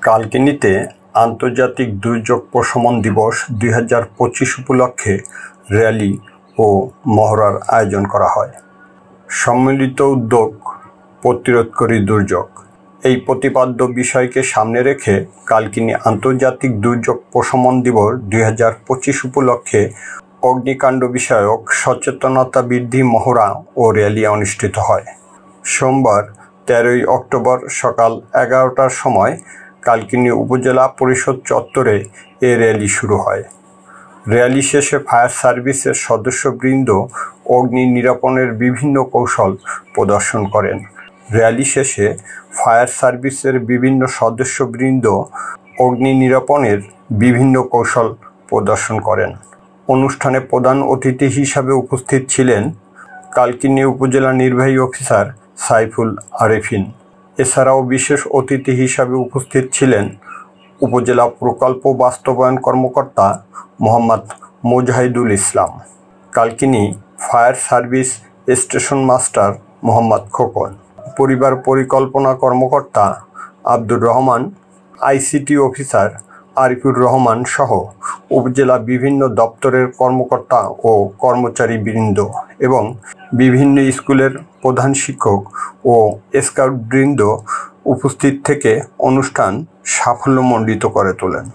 কালকিনিতে আন্তর্জাতিক দুর্যোগ প্রশমন দিবস 2025 উপলক্ষে র্যালি ও মহড়ার আয়োজন করা হয়। সম্মিলিত উদ্যোগ প্রতিরোধকারী দুর্যোগ এই প্রতিপাদ্য বিষয়কে সামনে রেখে কালকিনি আন্তর্জাতিক দুর্যোগ প্রশমন দিবস 2025 উপলক্ষে অগ্নিকাণ্ড বিষয়ক সচেতনতা বৃদ্ধি মহড়া ও র্যালি অনুষ্ঠিত হয়। সোমবার 13 অক্টোবর সকাল 11টার সময় কালকিনি উপজেলা পরিষদ চত্বরে এ র্যালি শুরু হয়। র্যালি শেষে ফায়ার সার্ভিসের সদস্যবৃন্দ অগ্নি নিরাপণের বিভিন্ন কৌশল প্রদর্শন করেন। র্যালি শেষে ফায়ার সার্ভিসের বিভিন্ন সদস্যবৃন্দ অগ্নি নিরাপণের বিভিন্ন কৌশল প্রদর্শন করেন। অনুষ্ঠানে প্রধান অতিথি হিসাবে উপস্থিত ছিলেন কালকিনি উপজেলা নির্বাহী অফিসার সাইফুল আরেফিন। এছাড়াও বিশেষ অতিথি হিসাবে উপস্থিত ছিলেন উপজেলা প্রকল্প বাস্তবায়ন কর্মকর্তা Mohammad Mujahidul Islam, Kalkini fire service station master Mohammad Khokon, পরিবার পরিকল্পনা কর্মকর্তা আব্দুর রহমান, আইসিটি অফিসার আরিফুর রহমান সহ উপজেলা বিভিন্ন দপ্তরের কর্মকর্তা ও কর্মচারীবৃন্দ এবং বিভিন্ন স্কুলের প্রধান শিক্ষক ও স্কাউটবৃন্দ উপস্থিত থেকে অনুষ্ঠান সাফল্যমণ্ডিত করে তোলেন।